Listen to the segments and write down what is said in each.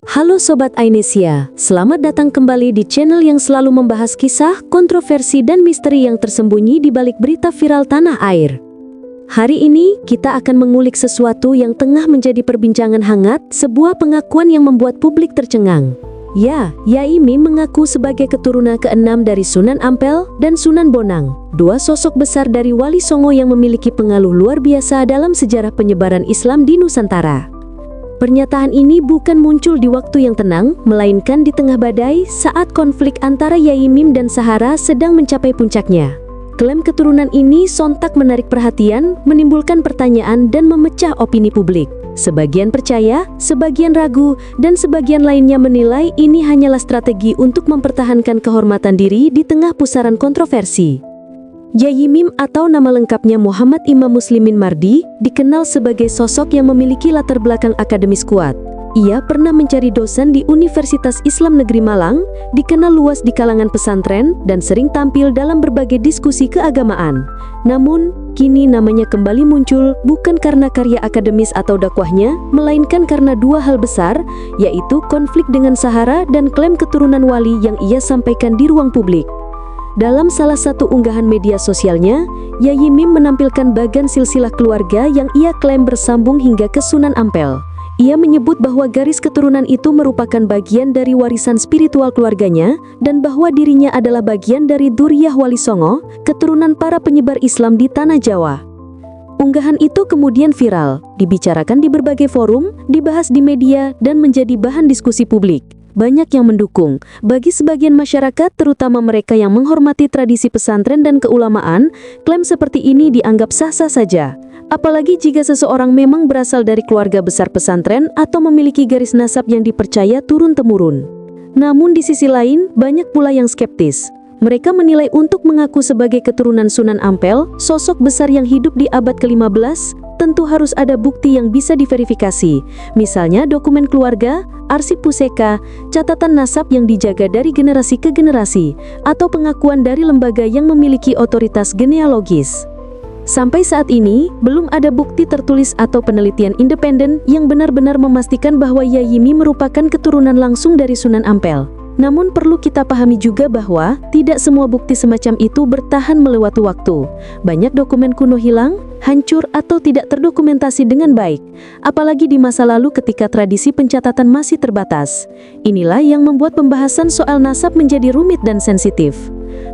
Halo Sobat Ainesia, selamat datang kembali di channel yang selalu membahas kisah, kontroversi, dan misteri yang tersembunyi di balik berita viral tanah air. Hari ini, kita akan mengulik sesuatu yang tengah menjadi perbincangan hangat, sebuah pengakuan yang membuat publik tercengang. Ya, Yai Mim mengaku sebagai keturunan ke-6 dari Sunan Ampel dan Sunan Bonang, dua sosok besar dari Wali Songo yang memiliki pengaruh luar biasa dalam sejarah penyebaran Islam di Nusantara. Pernyataan ini bukan muncul di waktu yang tenang, melainkan di tengah badai saat konflik antara Yai Mim dan Sahara sedang mencapai puncaknya. Klaim keturunan ini sontak menarik perhatian, menimbulkan pertanyaan dan memecah opini publik. Sebagian percaya, sebagian ragu, dan sebagian lainnya menilai ini hanyalah strategi untuk mempertahankan kehormatan diri di tengah pusaran kontroversi. Yai Mim atau nama lengkapnya Muhammad Imam Muslimin Mardi dikenal sebagai sosok yang memiliki latar belakang akademis kuat. Ia pernah mencari dosen di Universitas Islam Negeri Malang, dikenal luas di kalangan pesantren, dan sering tampil dalam berbagai diskusi keagamaan. Namun, kini namanya kembali muncul bukan karena karya akademis atau dakwahnya, melainkan karena dua hal besar, yaitu konflik dengan Sahara dan klaim keturunan wali yang ia sampaikan di ruang publik. Dalam salah satu unggahan media sosialnya, Yai Mim menampilkan bagan silsilah keluarga yang ia klaim bersambung hingga ke Sunan Ampel. Ia menyebut bahwa garis keturunan itu merupakan bagian dari warisan spiritual keluarganya dan bahwa dirinya adalah bagian dari Dzurriyyah Wali Songo, keturunan para penyebar Islam di Tanah Jawa. Unggahan itu kemudian viral, dibicarakan di berbagai forum, dibahas di media, dan menjadi bahan diskusi publik. Banyak yang mendukung. Bagi sebagian masyarakat, terutama mereka yang menghormati tradisi pesantren dan keulamaan, klaim seperti ini dianggap sah-sah saja. Apalagi jika seseorang memang berasal dari keluarga besar pesantren atau memiliki garis nasab yang dipercaya turun-temurun. Namun di sisi lain, banyak pula yang skeptis. Mereka menilai untuk mengaku sebagai keturunan Sunan Ampel, sosok besar yang hidup di abad ke-15, tentu harus ada bukti yang bisa diverifikasi. Misalnya dokumen keluarga, arsip pusaka, catatan nasab yang dijaga dari generasi ke generasi, atau pengakuan dari lembaga yang memiliki otoritas genealogis. Sampai saat ini, belum ada bukti tertulis atau penelitian independen yang benar-benar memastikan bahwa Yai Mim merupakan keturunan langsung dari Sunan Ampel. Namun perlu kita pahami juga bahwa tidak semua bukti semacam itu bertahan melewati waktu. Banyak dokumen kuno hilang, hancur, atau tidak terdokumentasi dengan baik. Apalagi di masa lalu ketika tradisi pencatatan masih terbatas. Inilah yang membuat pembahasan soal nasab menjadi rumit dan sensitif.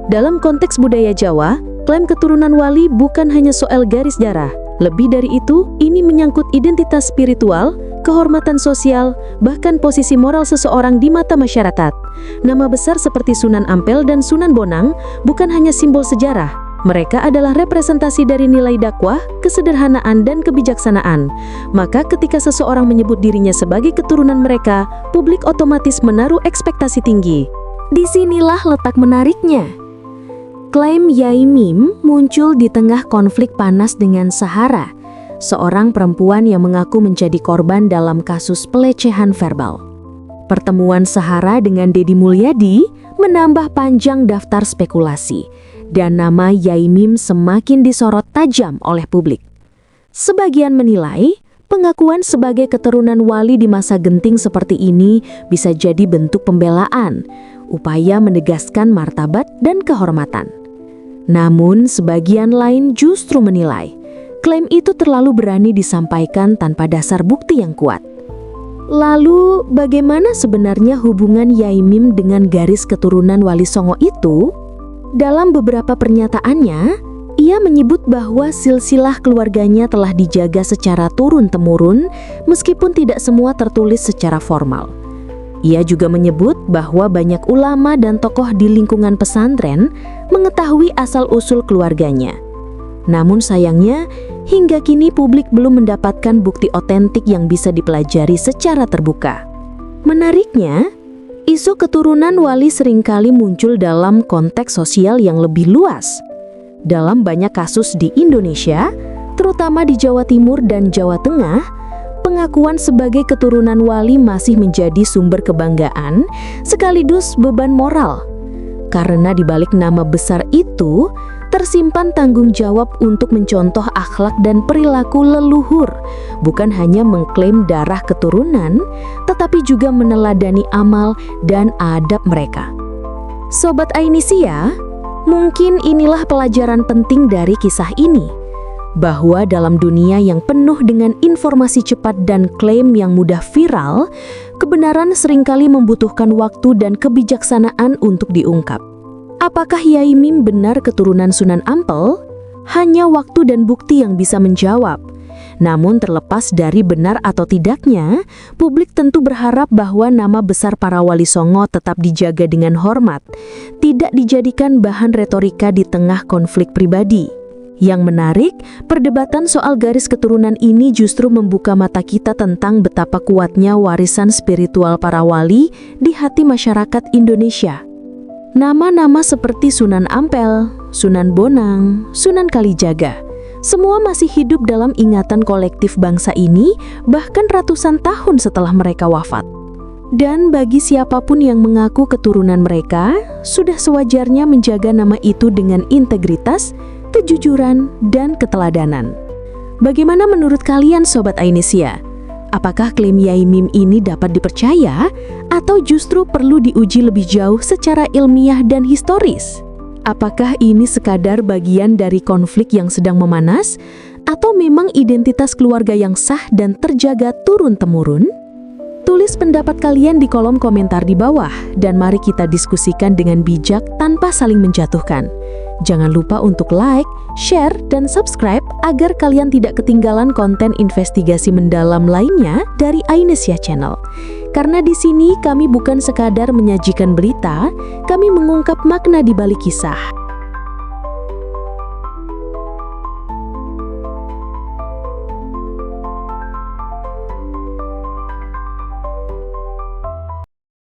Dalam konteks budaya Jawa, klaim keturunan wali bukan hanya soal garis darah. Lebih dari itu, ini menyangkut identitas spiritual, kehormatan sosial, bahkan posisi moral seseorang di mata masyarakat. Nama besar seperti Sunan Ampel dan Sunan Bonang bukan hanya simbol sejarah. Mereka adalah representasi dari nilai dakwah, kesederhanaan, dan kebijaksanaan. Maka ketika seseorang menyebut dirinya sebagai keturunan mereka, publik otomatis menaruh ekspektasi tinggi. Disinilah letak menariknya. Klaim Yai Mim muncul di tengah konflik panas dengan Sahara, seorang perempuan yang mengaku menjadi korban dalam kasus pelecehan verbal. Pertemuan Sahara dengan Deddy Mulyadi menambah panjang daftar spekulasi, dan nama Yai Mim semakin disorot tajam oleh publik. Sebagian menilai, pengakuan sebagai keturunan wali di masa genting seperti ini bisa jadi bentuk pembelaan, upaya menegaskan martabat dan kehormatan. Namun, sebagian lain justru menilai, klaim itu terlalu berani disampaikan tanpa dasar bukti yang kuat. Lalu, bagaimana sebenarnya hubungan Yai Mim dengan garis keturunan Wali Songo itu? Dalam beberapa pernyataannya, ia menyebut bahwa silsilah keluarganya telah dijaga secara turun-temurun, meskipun tidak semua tertulis secara formal. Ia juga menyebut bahwa banyak ulama dan tokoh di lingkungan pesantren mengetahui asal-usul keluarganya. Namun sayangnya, hingga kini publik belum mendapatkan bukti otentik yang bisa dipelajari secara terbuka. Menariknya, isu keturunan wali seringkali muncul dalam konteks sosial yang lebih luas. Dalam banyak kasus di Indonesia, terutama di Jawa Timur dan Jawa Tengah, pengakuan sebagai keturunan wali masih menjadi sumber kebanggaan sekaligus beban moral. Karena di balik nama besar itu, tersimpan tanggung jawab untuk mencontoh akhlak dan perilaku leluhur, bukan hanya mengklaim darah keturunan, tetapi juga meneladani amal dan adab mereka. Sobat Ainisia, mungkin inilah pelajaran penting dari kisah ini, bahwa dalam dunia yang penuh dengan informasi cepat dan klaim yang mudah viral, kebenaran seringkali membutuhkan waktu dan kebijaksanaan untuk diungkap. Apakah Yai Mim benar keturunan Sunan Ampel? Hanya waktu dan bukti yang bisa menjawab. Namun terlepas dari benar atau tidaknya, publik tentu berharap bahwa nama besar para wali songo tetap dijaga dengan hormat, tidak dijadikan bahan retorika di tengah konflik pribadi. Yang menarik, perdebatan soal garis keturunan ini justru membuka mata kita tentang betapa kuatnya warisan spiritual para wali di hati masyarakat Indonesia. Nama-nama seperti Sunan Ampel, Sunan Bonang, Sunan Kalijaga, semua masih hidup dalam ingatan kolektif bangsa ini bahkan ratusan tahun setelah mereka wafat. Dan bagi siapapun yang mengaku keturunan mereka, sudah sewajarnya menjaga nama itu dengan integritas, kejujuran, dan keteladanan. Bagaimana menurut kalian Sobat Ainisia? Apakah klaim Yai Mim ini dapat dipercaya atau justru perlu diuji lebih jauh secara ilmiah dan historis? Apakah ini sekadar bagian dari konflik yang sedang memanas atau memang identitas keluarga yang sah dan terjaga turun-temurun? Tulis pendapat kalian di kolom komentar di bawah dan mari kita diskusikan dengan bijak tanpa saling menjatuhkan. Jangan lupa untuk like, share, dan subscribe agar kalian tidak ketinggalan konten investigasi mendalam lainnya dari Ainisia Channel. Karena di sini kami bukan sekadar menyajikan berita, kami mengungkap makna di balik kisah.